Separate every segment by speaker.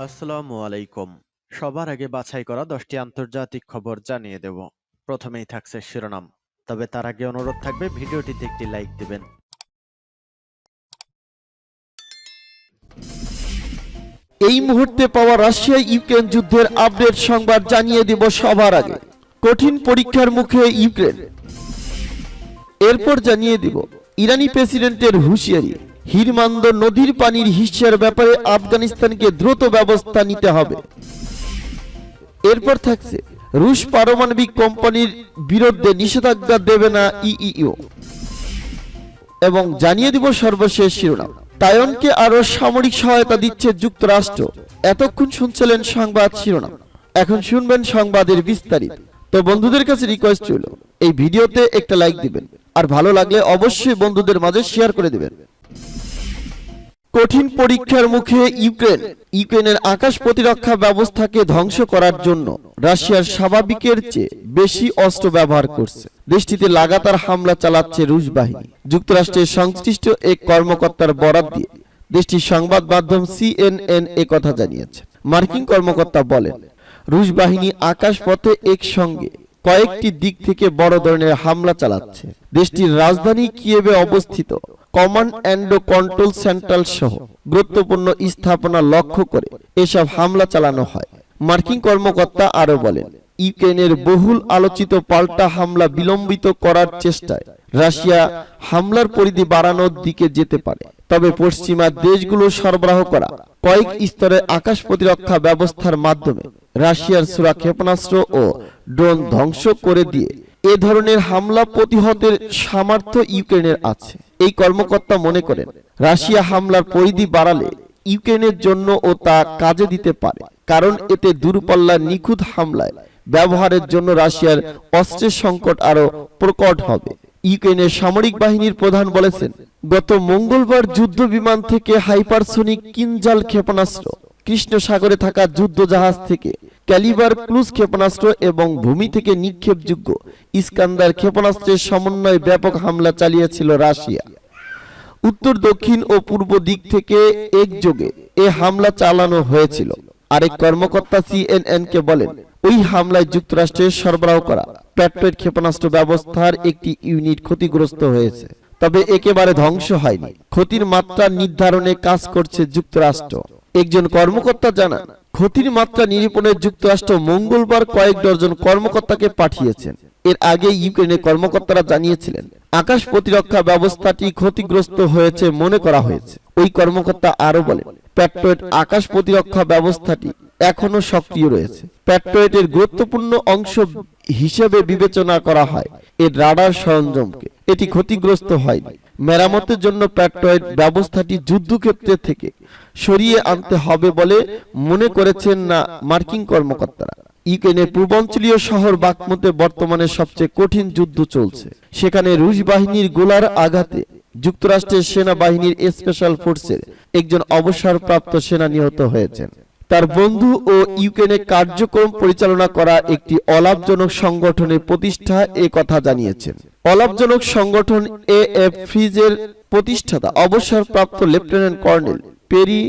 Speaker 1: আসসালামু আলাইকুম। সবার আগে বাছাই করা 10টি আন্তর্জাতিক খবর জানিয়ে দেব। প্রথমেই থাকছে শিরোনাম। তবে তার আগে অনুরোধ থাকবে ভিডিওটিতে একটি লাইক দিবেন।
Speaker 2: এই মুহূর্তে পাওয়া রাশিয়া ইউক্রেন যুদ্ধের আপডেট সংবাদ জানিয়ে দিব সবার আগে। কঠিন পরীক্ষার মুখে ইউক্রেন। এরপর জানিয়ে দিব ইরানি প্রেসিডেন্টের হুঁশিয়ারি, হিরমান্দ নদীর পানির হিস্যার ব্যাপারে আফগানিস্তানকে দ্রুত ব্যবস্থা নিতে হবে। এরপর থাকছে রুশ পারমাণবিক কোম্পানির বিরুদ্ধে নিষেধাজ্ঞা দেবে না ইইউ। এবং জানিয়ে দিব সর্বশেষ শিরোনাম, তাইওয়ানকে আরো সামরিক সহায়তা দিচ্ছে যুক্তরাষ্ট্র। এতক্ষণ শুনছিলেন সংবাদ শিরোনাম, এখন শুনবেন সংবাদের বিস্তারিত। তো বন্ধুদের কাছে রিকোয়েস্ট রইল এই ভিডিওতে একটা লাইক দিবেন, আর ভালো লাগলে অবশ্যই বন্ধুদের মাঝে শেয়ার করে দিবেন। কঠিন পরীক্ষার মুখে ইউক্রেন। ইউক্রেনের আকাশ প্রতিরক্ষা ব্যবস্থাকে ধ্বংস করার জন্য রাশিয়ার স্বাভাবিকের চেয়ে বেশি অস্ত্র ব্যবহার করছে। দেশটিতে লাগাতার হামলা চালাচ্ছে রুশ বাহিনী। যুক্তরাষ্ট্রের সংশ্লিষ্ট এক কর্মকর্তার বরাত দিয়ে দেশটির সংবাদ মাধ্যম সিএনএন কথা জানিয়েছে। মার্কিন কর্মকর্তা বলেন, রুশ বাহিনী আকাশপথে একসঙ্গে কয়েকটি দিক থেকে বড় ধরনের হামলা চালাচ্ছে। দেশটির রাজধানী কিয়েভে অবস্থিত কমান্ড অ্যান্ড কন্ট্রোল সেন্ট্রাল সহ গুরুত্বপূর্ণ স্থাপনা লক্ষ্য করে এসব হামলা চালানো হয়। মার্কিন কর্মকর্তা আরো বলেন, ইউক্রেনের বহুল আলোচিত পাল্টা হামলা বিলম্বিত করার চেষ্টায় রাশিয়া হামলার পরিধি বাড়ানোর দিকে যেতে পারে। তবে পশ্চিমা দেশগুলো সরবরাহ করা কয়েক স্তরের আকাশ প্রতিরক্ষা ব্যবস্থার মাধ্যমে রাশিয়ার ছোড়া ক্ষেপণাস্ত্র ও ড্রোন ধ্বংস করে দিয়ে এ ধরনের হামলা প্রতিহতের সামর্থ্য ইউক্রেনের আছে। এই কর্মকর্তা মনে করেন, রাশিয়া হামলার পরিধি বাড়ালে ইউক্রেনের জন্য ও তা কাজে দিতে পারে, কারণ এতে দূরপাল্লার নিখুঁত হামলায় ব্যবহারের জন্য রাশিয়ার অস্ত্রের সংকট আরো প্রকট হবে। ইউক্রেনের সামরিক বাহিনীর প্রধান বলেছেন, গত মঙ্গলবার যুদ্ধ বিমান থেকে হাইপারসোনিক কিনজাল ক্ষেপণাস্ত্র, কৃষ্ণ সাগরে থাকা যুদ্ধ জাহাজ থেকে ক্যালিবার ক্রুজ ক্ষেপণাস্ত্র এবং ভূমি থেকে নিক্ষেপযোগ্য ইস্কান্দার ক্ষেপণাস্ত্রের সমন্বয়ে ব্যাপক হামলা চালিয়েছিল রাশিয়া। উত্তর, দক্ষিণ ও পূর্ব দিক থেকে একযোগে এ হামলা চালানো হয়েছিল। আরেক কর্মকর্তা সিএনএন কে বলেন, ওই হামলায় যুক্তরাষ্ট্রের সরবরাহ করা প্যাট্রিয়ট ক্ষেপণাস্ত্র ব্যবস্থার একটি ইউনিট ক্ষতিগ্রস্ত হয়েছে, তবে একেবারে ধ্বংস হয়নি। ক্ষতির মাত্রা নির্ধারণে কাজ করছে যুক্তরাষ্ট্র। একজন কর্মকর্তা জানান, ক্ষতির মাত্রা নিরূপণে যুক্তরাষ্ট্র মঙ্গলবার কয়েক ডজন কর্মকর্তাকে পাঠিয়েছেন। এর আগে ইউক্রেনের কর্মকর্তারা জানিয়েছিলেন, আকাশ প্রতিরক্ষা ব্যবস্থাটি ক্ষতিগ্রস্ত হয়েছে মনে করা হয়েছে। ওই কর্মকর্তা আরো বলেন, প্যাট্রিয়ট আকাশ প্রতিরক্ষা ব্যবস্থাটি এখনো সক্রিয় রয়েছে। প্যাট্রিয়টের গুরুত্বপূর্ণ অংশ হিসেবে বিবেচনা করা হয় এর রাডার সরঞ্জামকে। এটি ক্ষতিগ্রস্ত হয়নি। মেরামতের জন্য প্যাট্রিয়ট ব্যবস্থাটি যুদ্ধক্ষেত্র থেকে সরিয়ে আনতে হবে বলে মনে করেছেন না মার্কিন কর্মকর্তারা। ইউক্রেনের পূর্বাঞ্চলীয় শহর বাখমুতে বর্তমানে সবচেয়ে কঠিন যুদ্ধ চলছে। সেখানে রুশ বাহিনীর গোলার আঘাতে যুক্তরাষ্ট্রের সেনাবাহিনীর স্পেশাল ফোর্সের একজন অবসরপ্রাপ্ত সেনা নিহত হয়েছেন। তার বন্ধু ও ইউক্রেনে কার্যক্রম পরিচালনা করা একটি অলাভজনক সংগঠনের প্রতিষ্ঠা এ কথা জানিয়েছেন। অলাভজনক সংগঠন এএফ-ফ্রিজের প্রতিষ্ঠাতা অবসরপ্রাপ্ত লেফটেন্যান্ট কর্নেল পেরি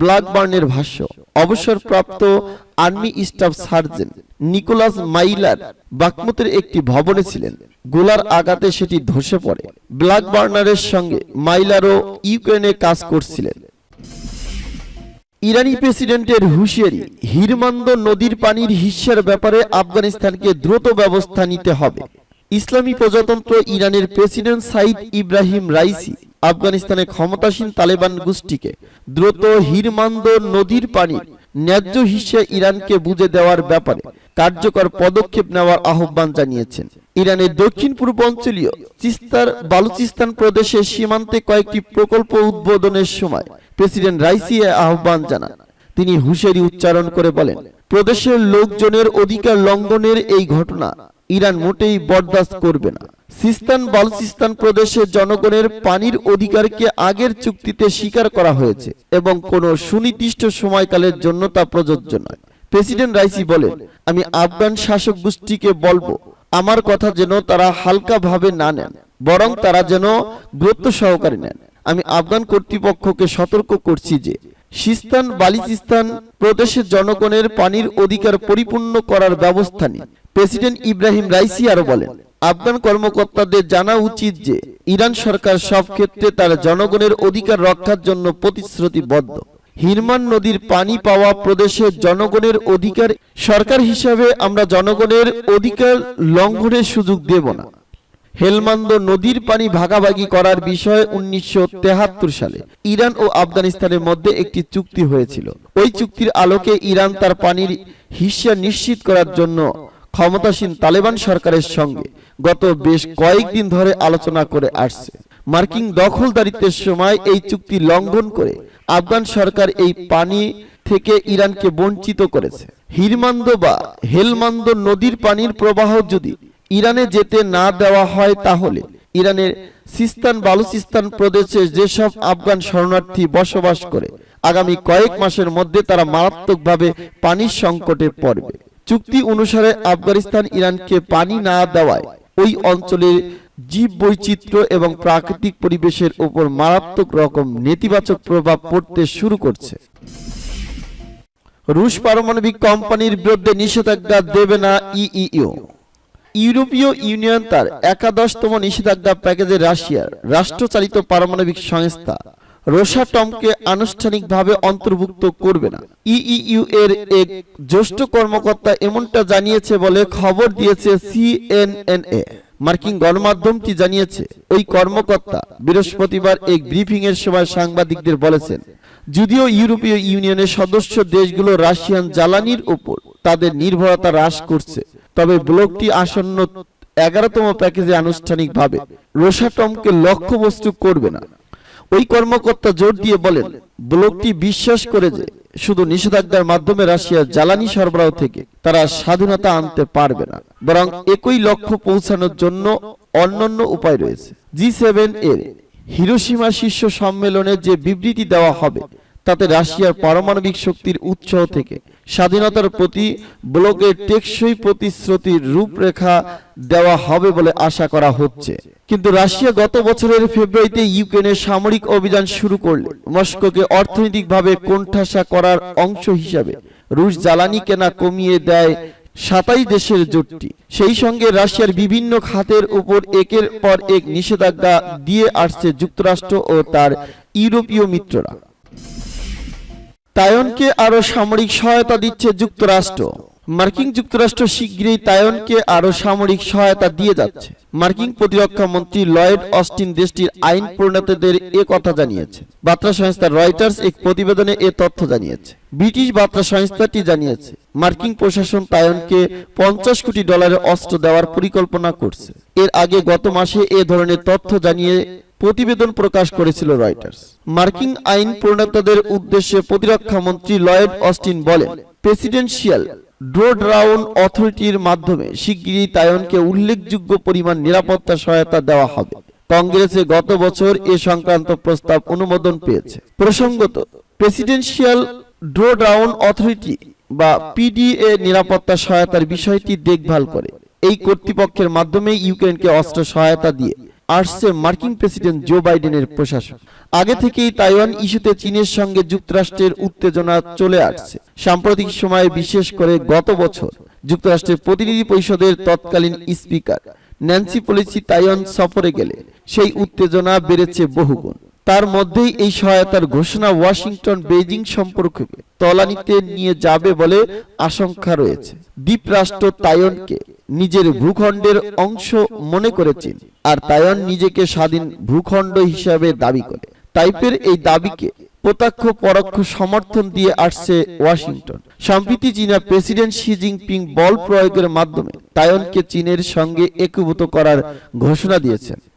Speaker 2: ব্ল্যাকবার্নের ভাষ্য, অবসরপ্রাপ্ত আর্মি স্টাফ সার্জেন্ট নিকোলাস মাইলার বাখমুতের একটি ভবনে ছিলেন। গোলার আঘাতে সেটি ধসে পড়ে। ব্ল্যাকবার্নারের সঙ্গে মাইলারও ইউক্রেনে কাজ করছিলেন। ইরানি প্রেসিডেন্টের হুঁশিয়ারি, হিরমান্দ নদীর পানির হিস্যার ব্যাপারে আফগানিস্তানকে দ্রুত ব্যবস্থা নিতে হবে। ইসলামী প্রজাতন্ত্র ইরানের প্রেসিডেন্ট সাইদ ইব্রাহিম রাইসি আফগানিস্তানের ক্ষমতাসীন তালেবান গোষ্ঠীকে দ্রুত হিরমান্দ নদীর পানির ন্যায্য হিস্যা ইরানকে বুঝে দেওয়ার ব্যাপারে কার্যকর পদক্ষেপ নেওয়ার আহ্বান জানিয়েছেন। ইরানের দক্ষিণ পূর্বাঞ্চলীয় চিস্তার বালুচিস্তান প্রদেশের সীমান্তে কয়েকটি প্রকল্প উদ্বোধনের সময় প্রেসিডেন্ট রাইসি আহ্বান জানান। তিনি হুঁশিয়ারি উচ্চারণ করে বলেন, প্রদেশের লোকজনের অধিকার লঙ্ঘনের এই ঘটনা ইরান মোটেই বরদাস্ত করবে না। সিস্তান বালুচিস্তান প্রদেশের জনগণের পানির অধিকারকে আগের চুক্তিতে স্বীকার করা হয়েছে এবং কোনো সুনির্দিষ্ট সময়কালের জন্য তা প্রযোজ্য নয়। প্রেসিডেন্ট রাইসি বলেন, আমি আফগান শাসক গোষ্ঠীকে বলবো, আমার কথা যেন তারা হালকা ভাবে না নেন, বরং তারা যেন গুরুত্ব সহকারে নেন। আমি আফগান কর্তৃপক্ষকে সতর্ক করছি যে সিস্তান বালুচিস্তান প্রদেশের জনগণের পানির অধিকার পরিপূর্ণ করার ব্যবস্থা নিন। প্রেসিডেন্ট ইব্রাহিম রাইসি আরো বলেন, আফগান কর্মকর্তাদের জানা উচিত যে ইরান সরকার সব ক্ষেত্রে তার জনগণের অধিকার রক্ষার জন্য প্রতিশ্রুতিবদ্ধ। হিরমান নদীর পানি পাওয়া প্রদেশের জনগণের অধিকার, সরকার হিসাবে আমরা জনগণের অধিকার লঙ্ঘনের সুযোগ দেব না। হেলমান্দ নদীর পানি ভাগাভাগি করার বিষয়ে 1973 সালে ইরান ও আফগানিস্তানের মধ্যে একটি চুক্তি হয়েছিল। ওই চুক্তির আলোকে ইরান তার পানির হিস্সা নিশ্চিত করার জন্য ক্ষমতাসীন তালেবান সরকারের সঙ্গে গত বেশ কয়েকদিন ধরে আলোচনা করে আসছে। মার্কিন দখলদারিত্বের সময় এই চুক্তি লঙ্ঘন করে আফগান সরকার এই পানি থেকে ইরানকে বঞ্চিত করেছে। হিরমান্দ বা হেলমান্দ নদীর পানির প্রবাহ যদি ইরানে যেতে না দেওয়া হয়, তাহলে ইরানের সিস্তান বালুচিস্তান প্রদেশে যেসব আফগান শরণার্থী বসবাস করে আগামী কয়েক মাসের মধ্যে তারা মারাত্মকভাবে পানির সংকটে পড়বে। চুক্তি অনুসারে আফগানিস্তান ইরানকে পানি না দেওয়ায় ওই অঞ্চলের জীব বৈচিত্র্য এবং প্রাকৃতিক পরিবেশের উপর মারাত্মক রকম নেতিবাচক প্রভাব পড়তে শুরু করছে। রুশ পারমাণবিক কোম্পানির বিরুদ্ধে নিষেধাজ্ঞা দেবে না ইইউ। ইউরোপীয় ইউনিয়ন তার 11তম নিষেধাজ্ঞা প্যাকেজে রাশিয়ার রাষ্ট্রচালিত পারমাণবিক সংস্থা রোসাটমকে আনুষ্ঠানিকভাবে অন্তর্ভুক্ত করবে না। ইইউ এর এক জ্যেষ্ঠ কর্মকর্তা এমনটা জানিয়েছে বলে খবর দিয়েছে সিএনএনএ। মার্কিন গণমাধ্যমটি জানিয়েছে, ওই কর্মকর্তা বৃহস্পতিবার এক ব্রিফিং এর সময় সাংবাদিকদের বলেছেন, যদিও ইউরোপীয় ইউনিয়নের সদস্য দেশগুলো রাশিয়ান জ্বালানির উপর তাদের নির্ভরতা হ্রাস করছে, তবে ব্লকটি আসন্ন 11তম প্যাকেজে আনুষ্ঠানিকভাবে রোসাটমকে লক্ষ্যবস্তু করবে না। ওই কর্মকর্তা জোর দিয়ে বলেন, ব্লকটি বিশ্বাস করে যে শুধু নিষেধাজ্ঞার মাধ্যমে রাশিয়ার জ্বালানি সরবরাহ থেকে তারা স্বাধীনতা আনতে পারবে না, বরং একই লক্ষ্য পৌঁছানোর জন্য অন্যান্য উপায় রয়েছে। G7 এর হিরোশিমা শীর্ষ সম্মেলনে যে বিবৃতি দেওয়া হবে তাতে রাশিয়ার পারমাণবিক শক্তির উৎস থেকে স্বাধীনতার প্রতি ব্লকের টেকসই প্রতিশ্রুতির রূপরেখা দেওয়া হবে বলে আশা করা হচ্ছে। কিন্তু রাশিয়া গত বছরের ফেব্রুয়ারিতে ইউক্রেনে সামরিক অভিযান শুরু করলে মস্কোকে অর্থনৈতিকভাবে কোণঠাসা করার অংশ হিসাবে রুশ জ্বালানি কেনা কমিয়ে দেয় 27 দেশের জোটটি। সেই সঙ্গে রাশিয়ার বিভিন্ন খাতের উপর একের পর এক নিষেধাজ্ঞা দিয়ে আসছে যুক্তরাষ্ট্র ও তার ইউরোপীয় মিত্ররা। তাইওয়ানকে আরো সামরিক সহায়তা দিচ্ছে যুক্তরাষ্ট্র। মার্কিন যুক্তরাষ্ট্র শীঘ্রই তাইওয়ানকে আরো সামরিক সহায়তা দিয়ে যাচ্ছে। মার্কিন প্রতিরক্ষা মন্ত্রী লয়েড অস্টিন দেশটির আইন প্রণেতাদের এ কথা জানিয়েছে। বার্তা সংস্থা রয়টার্স এক প্রতিবেদনে এ তথ্য জানিয়েছে। ব্রিটিশ বার্তা সংস্থাটি জানিয়েছে, মার্কিন প্রশাসন তাইওয়ানকে $50 কোটি অস্ত্র দেওয়ার পরিকল্পনা করছে। এর আগে গত মাসে এ ধরনের তথ্য জানিয়ে প্রতিবেদন প্রকাশ করেছিল রয়টার্স। মার্কিন আইন প্রণেতাদের উদ্দেশ্যে প্রতিরক্ষা মন্ত্রী লয়েড অস্টিন বলেন, প্রেসিডেন্সিয়াল ড্রোডাউন অথরিটির মাধ্যমে শিগগিরই তাইওয়ানকে উল্লেখযোগ্য পরিমাণ নিরাপত্তা সহায়তা দেওয়া হবে। কংগ্রেসে গত বছর এ সংক্রান্ত প্রস্তাব অনুমোদন পেয়েছে। প্রসঙ্গত, প্রেসিডেন্সিয়াল ড্রোডাউন অথরিটি বা পিডিএ নিরাপত্তা সহায়তার বিষয়টি দেখভাল করে। এই কর্তৃপক্ষের মাধ্যমে ইউক্রেনকে অস্ত্র সহায়তা দিয়ে আসছে মার্কিন প্রেসিডেন্ট জো বাইডেনের প্রশাসন। আগে থেকেই তাইওয়ান ইস্যুতে চীনের সঙ্গে যুক্তরাষ্ট্রের উত্তেজনা চলে আসছে। সাম্প্রতিক সময়ে, বিশেষ করে গত বছর, যুক্তরাষ্ট্রের প্রতিনিধি পরিষদের তৎকালীন স্পিকার ন্যান্সি পেলোসি তাইওয়ান সফরে গেলে সেই উত্তেজনা বেড়েছে বহুগুণ। তার মধ্যেই এই সহায়তার ঘোষণা ওয়াশিংটন বেইজিং সম্পর্ককে তলানিতে নিয়ে যাবে বলে আশঙ্কা রয়েছে। দ্বীপরাষ্ট্র তাইওয়ানকে নিজের ভূখণ্ডের অংশ মনে করে চীন, আর তাইওয়ান নিজেকে স্বাধীন ভূখণ্ড হিসাবে দাবি করে। তাইপের এই দাবিকে প্রত্যক্ষ পরোক্ষ সমর্থন দিয়ে আসছে ওয়াশিংটন। সম্প্রতি চীনা প্রেসিডেন্ট শি জিনপিং বল প্রয়োগের মাধ্যমে তাইওয়ানকে চীনের সঙ্গে একীভূত করার ঘোষণা দিয়েছেন।